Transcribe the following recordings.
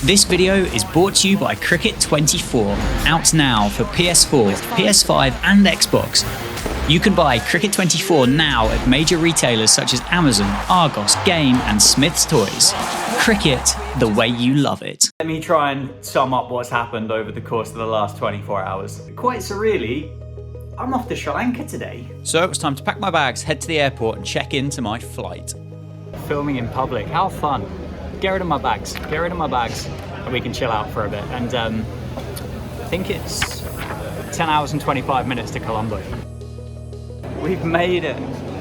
This video is brought to you by Cricket 24, out now for PS4, PS5 and Xbox. You can buy Cricket 24 now at major retailers such as Amazon, Argos, Game and Smith's Toys. Cricket, the way you love it. Let me try and sum up what's happened over the course of the last 24 hours. Quite surreally, I'm off to Sri Lanka today. So it was time to pack my bags, head to the airport and check into my flight. Filming in public, how fun. Get rid of my bags, and we can chill out for a bit. And I think it's 10 hours and 25 minutes to Colombo. We've made it.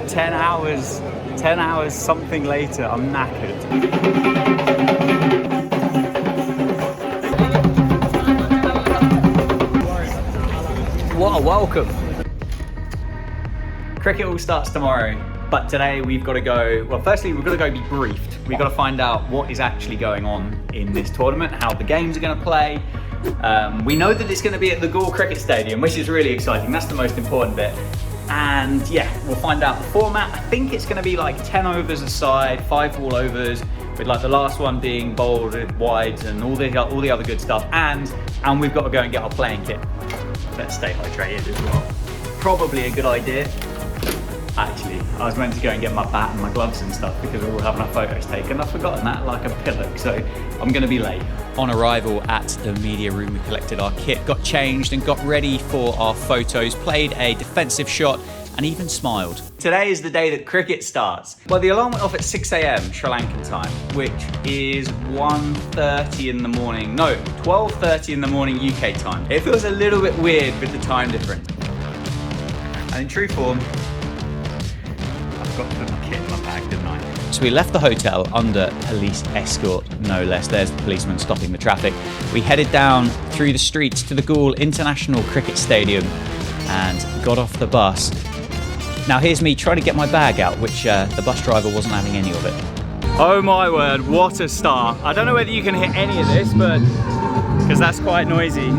10 hours something later. I'm knackered. What a welcome. Cricket all starts tomorrow, but today we've got to go, well, firstly we've got to go be briefed. We've got to find out what is actually going on in this tournament, how the games are going to play. We know that it's going to be at the Gore Cricket Stadium, which is really exciting. That's the most important bit. And yeah, we'll find out the format. I think it's going to be like 10 overs a side, 5 all overs, with like the last one being bowled wides and all the other good stuff. And we've got to go and get our playing kit. Let's stay hydrated as well. Probably a good idea. Actually, I was meant to go and get my bat and my gloves and stuff because we were having our photos taken. I've forgotten that like a pillock, so I'm going to be late. On arrival at the media room, we collected our kit, got changed and got ready for our photos, played a defensive shot and even smiled. Today is the day that cricket starts. Well, the alarm went off at 6 a.m. Sri Lankan time, which is 1:30 in the morning. No, 12:30 in the morning UK time. It feels a little bit weird with the time difference. And in true form, I've got to put my kit in my bag, didn't I? So we left the hotel under police escort, no less. There's the policeman stopping the traffic. We headed down through the streets to the Galle International Cricket Stadium and got off the bus. Now here's me trying to get my bag out, which the bus driver wasn't having any of it. Oh my word, what a start. I don't know whether you can hear any of this, but because that's quite noisy.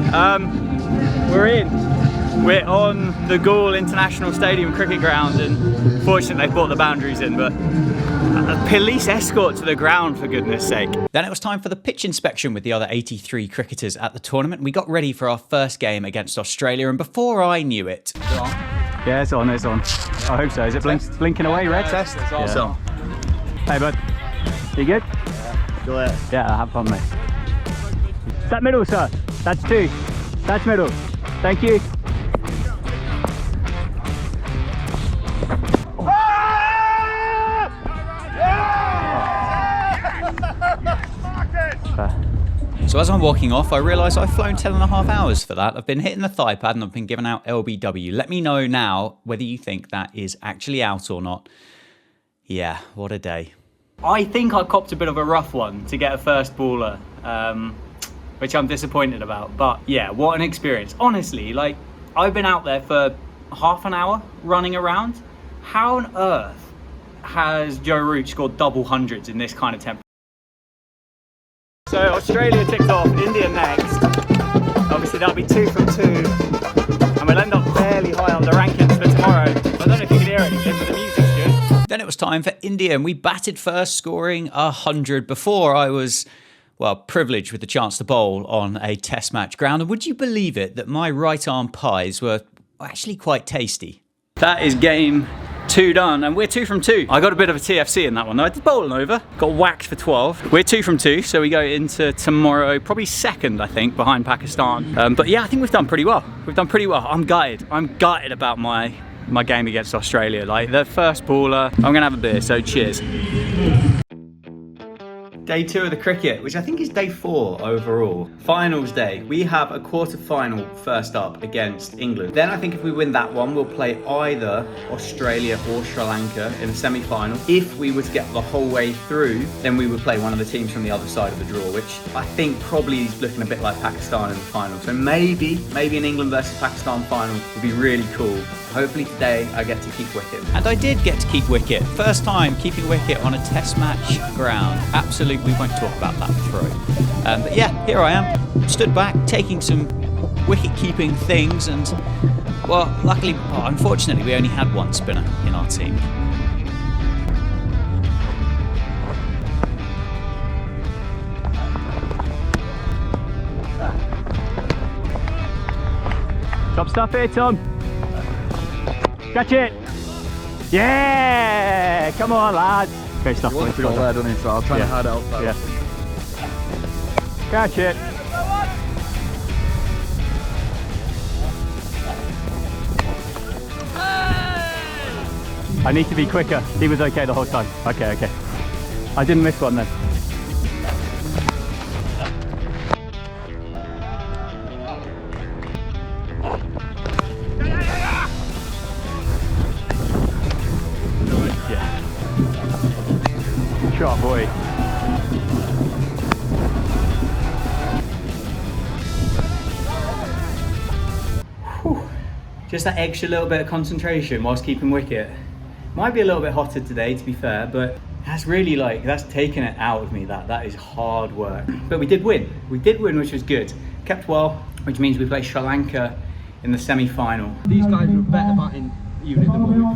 We're on the Galle International Stadium cricket ground, and fortunately they brought the boundaries in, but a police escort to the ground, for goodness sake. Then it was time for the pitch inspection with the other 83 cricketers at the tournament. We got ready for our first game against Australia, and before I knew it... Yeah, it's on. I hope so. Is it blinking away, red? Test? It's awesome. Yeah. Hey, bud. You good? Go ahead. Yeah, have fun, mate. Is that middle, sir? That's 2. That's middle. Thank you. So as I'm walking off, I realise I've flown 10.5 hours for that. I've been hitting the thigh pad and I've been giving out LBW. Let me know now whether you think that is actually out or not. Yeah, what a day. I think I copped a bit of a rough one to get a first baller, which I'm disappointed about. But yeah, what an experience. Honestly, like, I've been out there for half an hour running around. How on earth has Joe Root scored double hundreds in this kind of temperature? So Australia ticked off, India next. Obviously that'll be 2 from 2. And we'll end up fairly high on the rankings for tomorrow. I don't know if you can hear anything, but the music's good. Then it was time for India, and we batted first, scoring 100 before I was, well, privileged with the chance to bowl on a test match ground. And would you believe it that my right arm pies were actually quite tasty? That is game 2 done, and we're 2 from 2. I got a bit of a TFC in that one though. I did bowl an over, got whacked for 12. We're 2 from 2, so we go into tomorrow probably second, I think, behind Pakistan. But yeah, I think we've done pretty well. I'm gutted about my game against Australia. Like, the first baller, I'm gonna have a beer, so cheers. Day 2 of the cricket, which I think is day 4 overall. Finals day. We have a quarter-final first up against England. Then I think if we win that one, we'll play either Australia or Sri Lanka in the semi-final. If we were to get the whole way through, then we would play one of the teams from the other side of the draw, which I think probably is looking a bit like Pakistan in the final. So maybe an England versus Pakistan final would be really cool. Hopefully today I get to keep wicket. And I did get to keep wicket. First time keeping wicket on a test match ground. Absolutely, we won't talk about that throw. But yeah, here I am, stood back, taking some wicket keeping things, and well, luckily, unfortunately, we only had one spinner in our team. Top stuff here, Tom. Catch it. Yeah! Come on, lads. Okay, stop. He wants to go there, doesn't he? So I'll try and hide it outside. Yeah. Catch it. I need to be quicker. He was okay the whole time. Okay, okay. I didn't miss one then. Yeah. Shot, boy. Whew. Just that extra little bit of concentration whilst keeping wicket. Might be a little bit hotter today, to be fair, but that's really that's taken it out of me. That is hard work. But we did win. We did win, which was good. Kept well, which means we play Sri Lanka in the semi-final. These guys are a better batting unit than what we've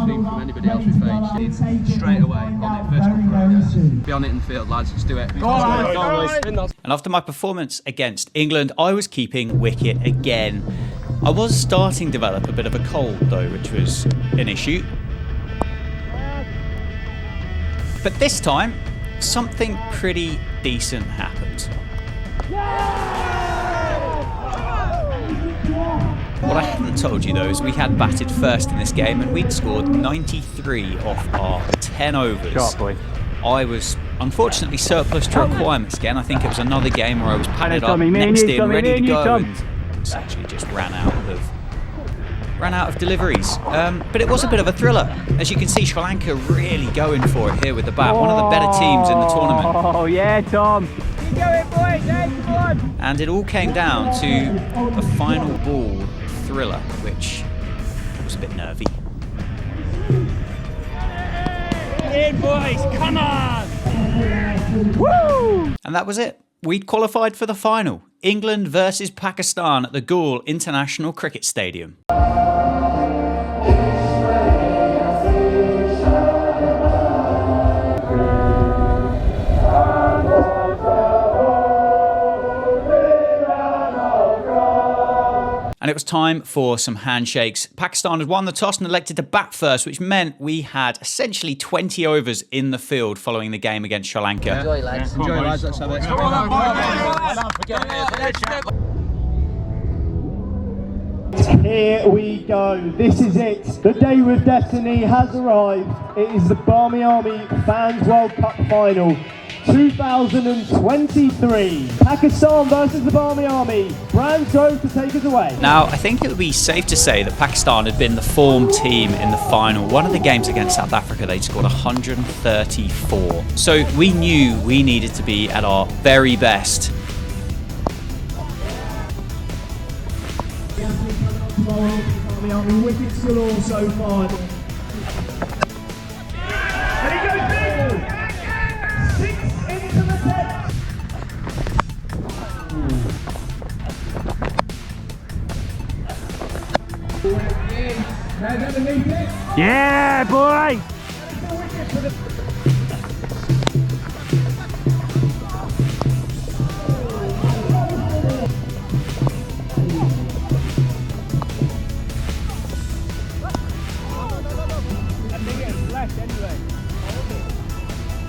seen from anybody else we've faced. It's straight away on it, first come Be on it in the field, lads. Let's do it. Go on, boys. And after my performance against England, I was keeping wicket again. I was starting to develop a bit of a cold though, which was an issue. But this time, something pretty decent happened. What I hadn't told you though is we had batted first in this game and we'd scored 93 off our 10 overs. Sharp boy. I was unfortunately surplus to requirements again. I think it was another game where I was padded up, next in, ready to go, and essentially just ran out of deliveries. But it was a bit of a thriller. As you can see, Sri Lanka really going for it here with the bat. One of the better teams in the tournament. Oh yeah, Tom. Keep going, boys. Hey, come on. And it all came down to a final ball thriller, which was a bit nervy. In, boys, come on! Woo! And that was it. We'd qualified for the final. England versus Pakistan at the Gaul International Cricket Stadium. And it was time for some handshakes. Pakistan had won the toss and elected to bat first, which meant we had essentially 20 overs in the field following the game against Sri Lanka. Enjoy, lads. Enjoy, lads. Let's have it. Here we go. This is it. The day with destiny has arrived. It is the Barmy Army Fans World Cup Final 2023. Pakistan versus the Barmy Army. Brand Grove to take us away. Now, I think it would be safe to say that Pakistan had been the form team in the final. One of the games against South Africa, they'd scored 134. So we knew we needed to be at our very best. Barmy Army wickets galore so far. And he goes big. 6 into the 10. Yeah, boy!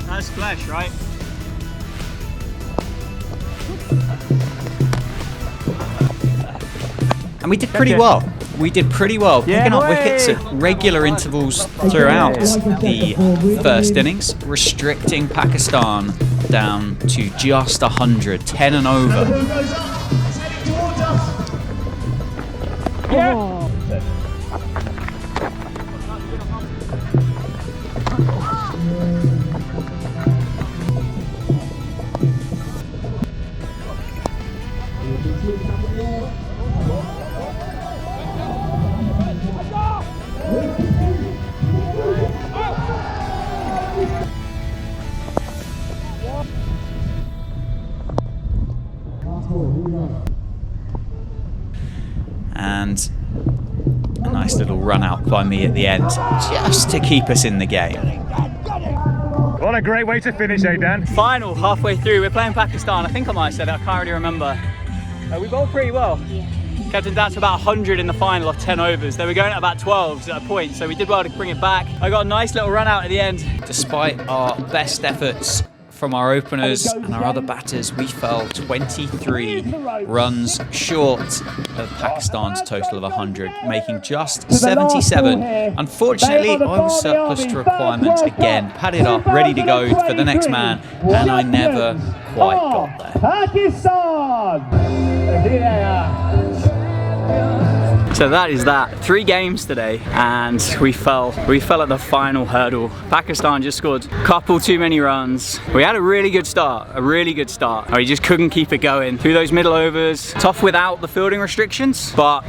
That's flesh, right? And we did pretty well. We did pretty well, picking up wickets at regular intervals throughout the first innings, restricting Pakistan down to just 100, 10 and over. Yeah. And a nice little run out by me at the end, just to keep us in the game. What a great way to finish, eh, Dan? Final, halfway through, we're playing Pakistan. I think I might have said it, I can't really remember. We bowled pretty well. Kept them down to about 100 in the final of 10 overs. They were going at about 12s at a point, so we did well to bring it back. I got a nice little run out at the end. Despite our best efforts from our openers and our other batters, we fell 23 runs short of Pakistan's total of 100, making just 77. Unfortunately, I was surplus to requirements again, padded up, ready to go for the next man, and I never quite got there. So that is that. 3 games today, and we fell at the final hurdle. Pakistan just scored a couple too many runs. We had a really good start, We just couldn't keep it going through those middle overs. Tough without the fielding restrictions, but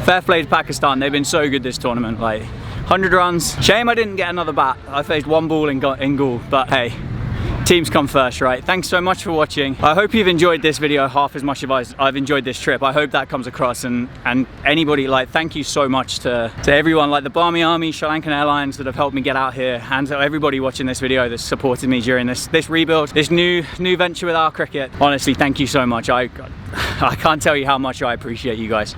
fair play to Pakistan. They've been so good this tournament. Like 100 runs. Shame I didn't get another bat. I faced 1 ball in goal, but hey. Teams come first, right? Thanks so much for watching. I hope you've enjoyed this video half as much as I've enjoyed this trip. I hope that comes across, and anybody, like, thank you so much to everyone, like the Barmy Army, Sri Lankan Airlines, that have helped me get out here, and to everybody watching this video that's supported me during this rebuild, this new venture with our cricket. Honestly, thank you so much. I can't tell you how much I appreciate you guys.